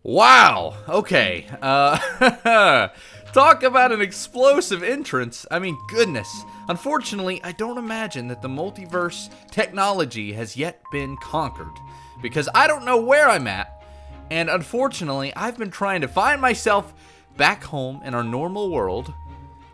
Wow, okay, talk about an explosive entrance. I mean, goodness. Unfortunately, I don't imagine that the multiverse technology has yet been conquered, because I don't know where I'm at, and unfortunately, I've been trying to find myself back home in our normal world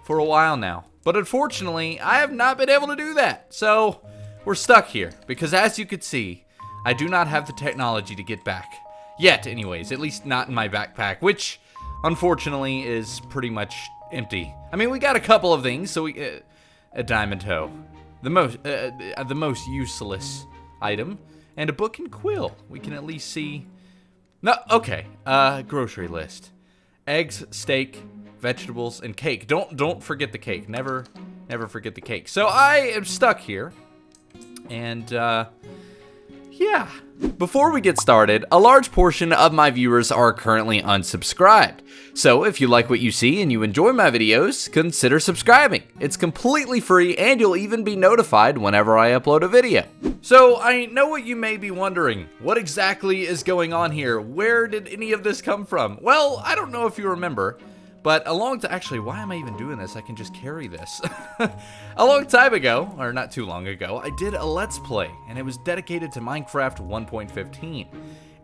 for a while now. But unfortunately, I have not been able to do that, so we're stuck here, because as you can see, I do not have the technology to get back. Yet, anyways, at least not in my backpack, which, unfortunately, is pretty much empty. I mean, we got a couple of things, so a diamond hoe, the most useless item, and a book and quill. We can at least see, no, okay, grocery list. Eggs, steak, vegetables, and cake. Don't forget the cake. Never forget the cake. So I am stuck here, and, yeah. Before we get started, a large portion of my viewers are currently unsubscribed. So if you like what you see and you enjoy my videos, consider subscribing. It's completely free and you'll even be notified whenever I upload a video. So I know what you may be wondering. What exactly is going on here? Where did any of this come from? Well, I don't know if you remember, but actually, why am I even doing this? I can just carry this. A long time ago, or not too long ago, I did a Let's Play, and it was dedicated to Minecraft 1.15.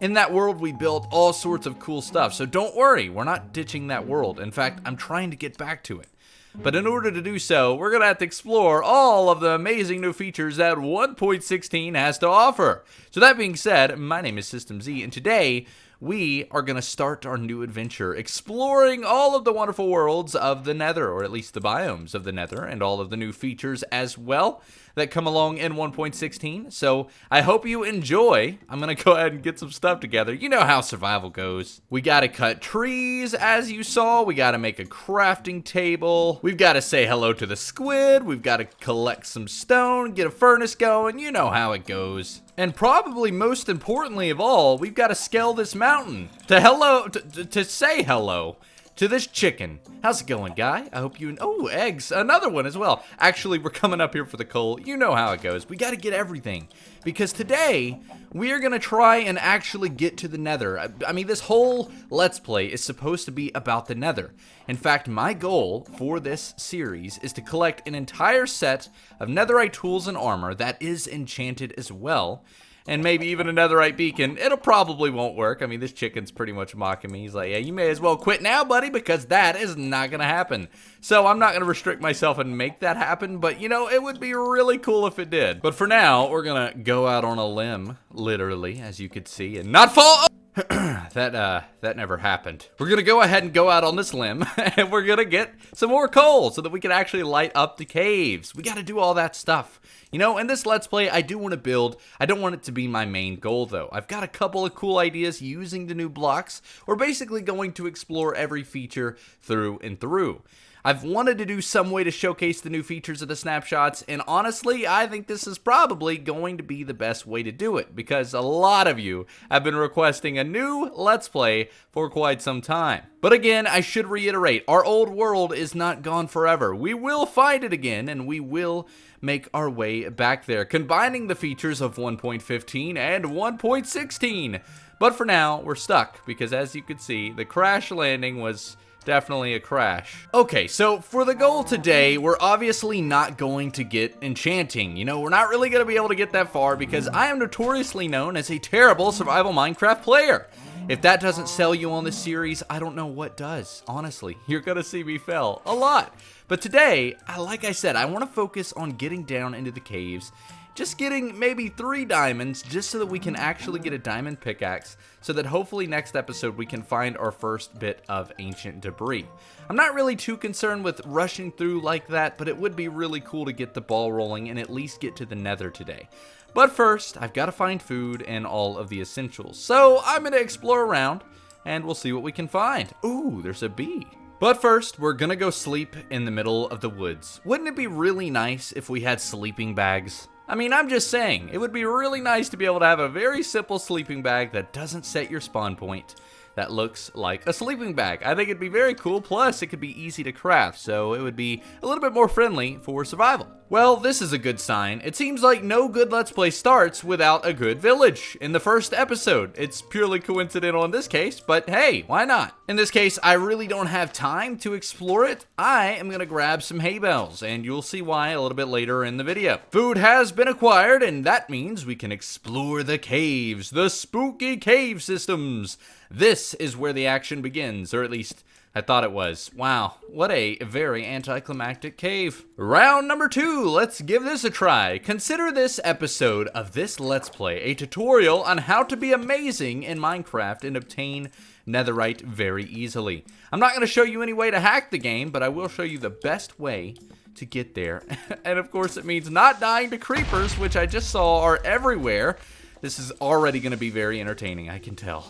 In that world, we built all sorts of cool stuff, so don't worry, we're not ditching that world. In fact, I'm trying to get back to it. But in order to do so, we're gonna have to explore all of the amazing new features that 1.16 has to offer. So that being said, my name is System Z, and today, we are going to start our new adventure exploring all of the wonderful worlds of the Nether, or at least the biomes of the Nether, and all of the new features as well that come along in 1.16. So I hope you enjoy. I'm going to go ahead and get some stuff together. You know how survival goes. We got to cut trees, as you saw. We got to make a crafting table. We've got to say hello to the squid. We've got to collect some stone, get a furnace going. You know how it goes. And probably most importantly of all, we've got to scale this mountain to say hello to this chicken. How's it going, guy? I hope you, oh, eggs, another one as well. Actually, we're coming up here for the coal. You know how it goes. We got to get everything because today we are going to try and actually get to the Nether. I mean, this whole Let's Play is supposed to be about the Nether. In fact, my goal for this series is to collect an entire set of netherite tools and armor that is enchanted as well. And maybe even a netherite beacon. It'll probably won't work. I mean, this chicken's pretty much mocking me. He's like, yeah, you may as well quit now, buddy, because that is not going to happen. So I'm not going to restrict myself and make that happen, but, you know, it would be really cool if it did. But for now, we're going to go out on a limb, literally, as you could see, and not fall. That never happened. We're gonna go ahead and go out on this limb and we're gonna get some more coal so that we can actually light up the caves. We gotta do all that stuff. You know, in this Let's Play, I do want to build. I don't want it to be my main goal, though. I've got a couple of cool ideas using the new blocks. We're basically going to explore every feature through and through. I've wanted to do some way to showcase the new features of the snapshots, and honestly, I think this is probably going to be the best way to do it, because a lot of you have been requesting a new Let's Play for quite some time. But again, I should reiterate, our old world is not gone forever. We will find it again, and we will make our way back there, combining the features of 1.15 and 1.16. But for now, we're stuck, because as you can see, the crash landing was definitely a crash. Okay, so for the goal today, we're obviously not going to get enchanting. You know, we're not really going to be able to get that far because I am notoriously known as a terrible survival Minecraft player. If that doesn't sell you on this series, I don't know what does. Honestly, you're going to see me fail a lot. But today, like I said, I want to focus on getting down into the caves, just getting maybe 3 diamonds just so that we can actually get a diamond pickaxe so that hopefully next episode we can find our first bit of ancient debris. I'm not really too concerned with rushing through like that, but it would be really cool to get the ball rolling and at least get to the Nether today. But first, I've got to find food and all of the essentials. So I'm going to explore around and we'll see what we can find. Ooh, there's a bee. But first, we're gonna go sleep in the middle of the woods. Wouldn't it be really nice if we had sleeping bags? I mean, I'm just saying, it would be really nice to be able to have a very simple sleeping bag that doesn't set your spawn point, that looks like a sleeping bag. I think it'd be very cool, plus it could be easy to craft, so it would be a little bit more friendly for survival. Well, this is a good sign. It seems like no good Let's Play starts without a good village. In the first episode, it's purely coincidental in this case, but hey, why not? In this case, I really don't have time to explore it. I am gonna grab some hay bales, and you'll see why a little bit later in the video. Food has been acquired, and that means we can explore the caves, the spooky cave systems. This is where the action begins, or at least I thought it was. Wow, what a very anticlimactic cave. Round number 2, let's give this a try. Consider this episode of this Let's Play a tutorial on how to be amazing in Minecraft and obtain netherite very easily. I'm not going to show you any way to hack the game, but I will show you the best way to get there. And of course it means not dying to creepers, which I just saw are everywhere. This is already going to be very entertaining, I can tell.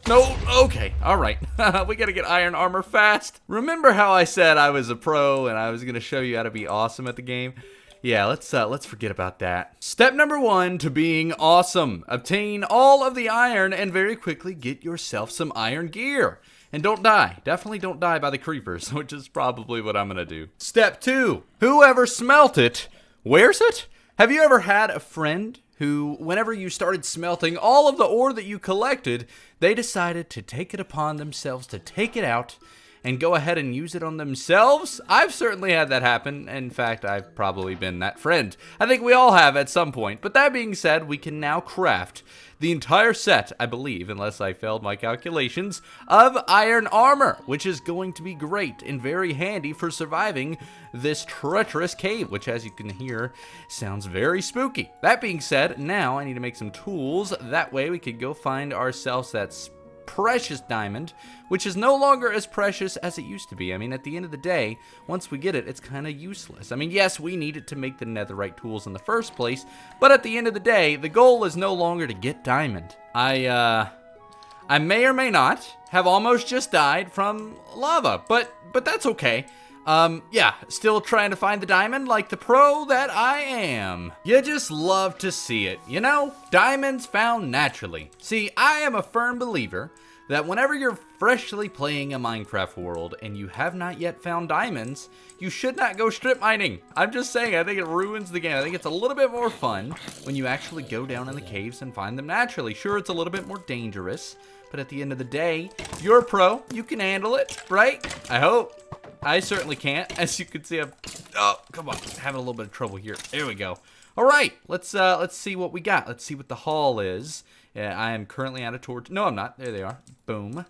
No, okay, alright. We gotta get iron armor fast. Remember how I said I was a pro and I was gonna show you how to be awesome at the game? Yeah, let's forget about that. Step number 1 to being awesome. Obtain all of the iron and very quickly get yourself some iron gear. And don't die. Definitely don't die by the creepers, which is probably what I'm gonna do. Step 2. Whoever smelt it, wears it? Have you ever had a friend who, whenever you started smelting all of the ore that you collected, they decided to take it upon themselves to take it out and go ahead and use it on themselves? I've certainly had that happen. In fact, I've probably been that friend. I think we all have at some point. But that being said, we can now craft the entire set, I believe, unless I failed my calculations, of iron armor, which is going to be great and very handy for surviving this treacherous cave, which, as you can hear, sounds very spooky. That being said, now I need to make some tools. That way we could go find ourselves that precious diamond, which is no longer as precious as it used to be. I mean, at the end of the day, once we get it, it's kind of useless. I mean, yes, we need it to make the netherite tools in the first place, but at the end of the day, the goal is no longer to get diamond. I may or may not have almost just died from lava, but that's okay. Yeah, still trying to find the diamond like the pro that I am. You just love to see it, you know? Diamonds found naturally. See, I am a firm believer that whenever you're freshly playing a Minecraft world and you have not yet found diamonds, you should not go strip mining. I'm just saying, I think it ruins the game. I think it's a little bit more fun when you actually go down in the caves and find them naturally. Sure, it's a little bit more dangerous, but at the end of the day, you're a pro. You can handle it, right? I hope. I certainly can't. As you can see, oh, come on, having a little bit of trouble here. There we go. All right, let's see what we got. Let's see what the haul is. I am currently out of torch. No, I'm not. There they are. Boom.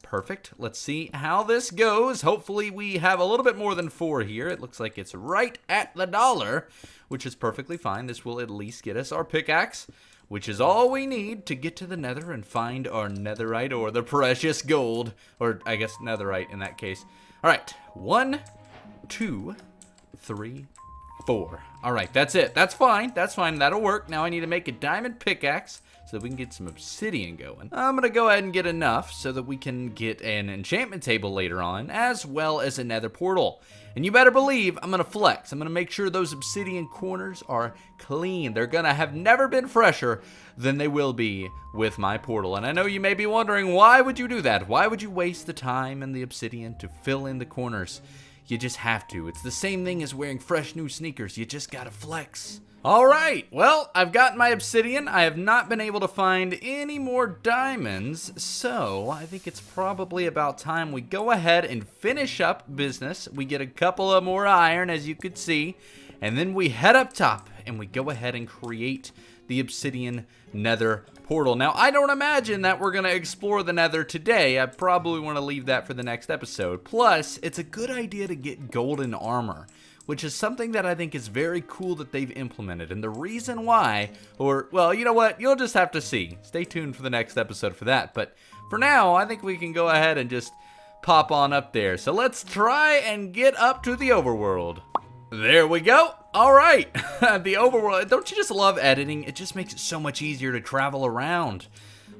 Perfect. Let's see how this goes. Hopefully we have a little bit more than 4 here. It looks like it's right at the $1, which is perfectly fine. This will at least get us our pickaxe, which is all we need to get to the nether and find our netherite or the precious gold, or I guess netherite in that case. All right, 1, 2, 3, 4. All right, that's it. That's fine. That's fine. That'll work. Now I need to make a diamond pickaxe so that we can get some obsidian going. I'm gonna go ahead and get enough so that we can get an enchantment table later on, as well as a nether portal. And you better believe I'm gonna flex. I'm gonna make sure those obsidian corners are clean. They're gonna have never been fresher than they will be with my portal. And I know you may be wondering, why would you do that? Why would you waste the time and the obsidian to fill in the corners? You just have to. It's the same thing as wearing fresh new sneakers. You just gotta flex. All right, well, I've got my obsidian. I have not been able to find any more diamonds, so I think it's probably about time we go ahead and finish up business. We get a couple of more iron, as you could see, and then we head up top and we go ahead and create the obsidian nether portal. Now, I don't imagine that we're going to explore the nether today. I probably want to leave that for the next episode. Plus, it's a good idea to get golden armor, which is something that I think is very cool that they've implemented. And the reason why, or, well, you know what? You'll just have to see. Stay tuned for the next episode for that. But for now, I think we can go ahead and just pop on up there. So let's try and get up to the overworld. There we go. All right. The overworld. Don't you just love editing? It just makes it so much easier to travel around.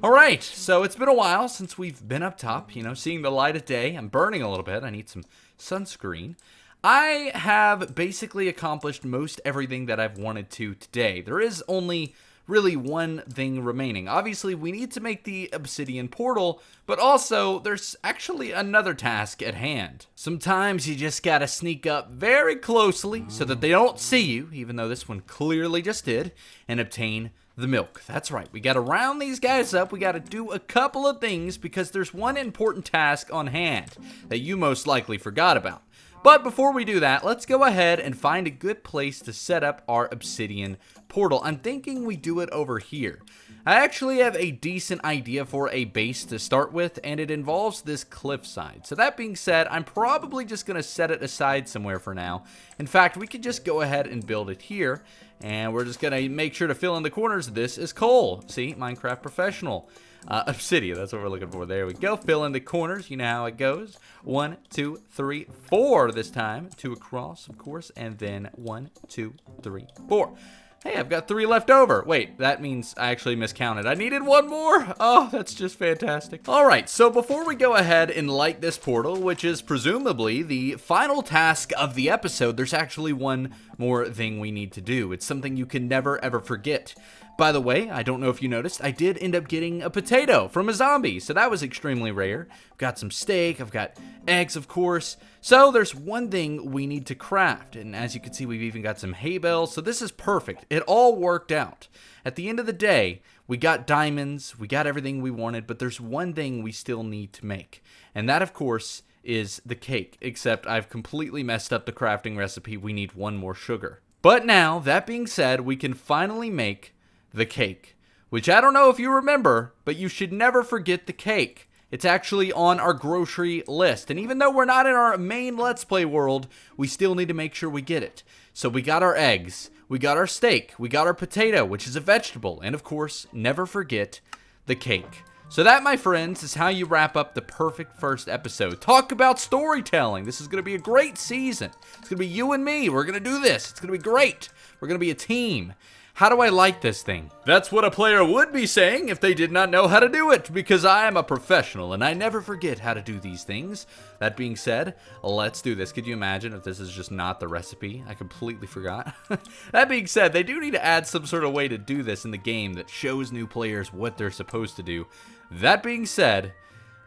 All right. So it's been a while since we've been up top, you know, seeing the light of day. I'm burning a little bit. I need some sunscreen. I have basically accomplished most everything that I've wanted to today. There is only really one thing remaining. Obviously, we need to make the obsidian portal, but also there's actually another task at hand. Sometimes you just gotta sneak up very closely so that they don't see you, even though this one clearly just did, and obtain the milk. That's right, we gotta round these guys up. We gotta do a couple of things because there's one important task on hand that you most likely forgot about. But before we do that, let's go ahead and find a good place to set up our obsidian portal. I'm thinking we do it over here. I actually have a decent idea for a base to start with, and it involves this cliffside. So that being said, I'm probably just going to set it aside somewhere for now. In fact, we could just go ahead and build it here, and we're just going to make sure to fill in the corners. This is coal. See, Minecraft Professional. Obsidian, that's what we're looking for. There we go. Fill in the corners. You know how it goes. 1, 2, 3, 4 this time. 2 across, of course. And then 1, 2, 3, 4. Hey, I've got 3 left over. Wait, that means I actually miscounted. I needed 1 more. Oh, that's just fantastic. All right, so before we go ahead and light this portal, which is presumably the final task of the episode, there's actually one more thing we need to do. It's something you can never, ever forget. By the way, I don't know if you noticed, I did end up getting a potato from a zombie, so that was extremely rare. I've got some steak, I've got eggs, of course. So there's one thing we need to craft, and as you can see, we've even got some hay bales, so this is perfect. It all worked out. At the end of the day, we got diamonds, we got everything we wanted, but there's one thing we still need to make, and that, of course, is the cake, except I've completely messed up the crafting recipe. We need 1 more sugar. But now, that being said, we can finally make the cake, which I don't know if you remember, but you should never forget the cake. It's actually on our grocery list, and even though we're not in our main Let's Play world, we still need to make sure we get it. So we got our eggs, we got our steak, we got our potato, which is a vegetable, and of course, never forget the cake. So that, my friends, is how you wrap up the perfect first episode. Talk about storytelling. This is going to be a great season. It's going to be you and me. We're going to do this. It's going to be great. We're going to be a team. How do I like this thing? That's what a player would be saying if they did not know how to do it, because I am a professional and I never forget how to do these things. That being said, let's do this. Could you imagine if this is just not the recipe? I completely forgot. That being said, they do need to add some sort of way to do this in the game that shows new players what they're supposed to do. That being said,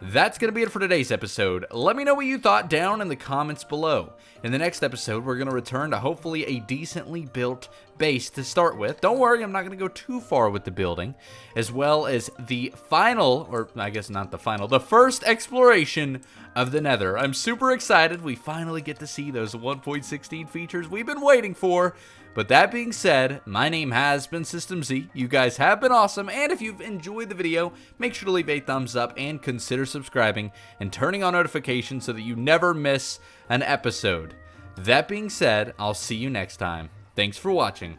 that's going to be it for today's episode. Let me know what you thought down in the comments below. In the next episode, we're going to return to hopefully a decently built base to start with. Don't worry, I'm not going to go too far with the building. As well as the final, or I guess not the final, the first exploration of the Nether. I'm super excited. We finally get to see those 1.16 features we've been waiting for. But that being said, my name has been System Z. You guys have been awesome, and if you've enjoyed the video, make sure to leave a thumbs up and consider subscribing and turning on notifications so that you never miss an episode. That being said, I'll see you next time. Thanks for watching.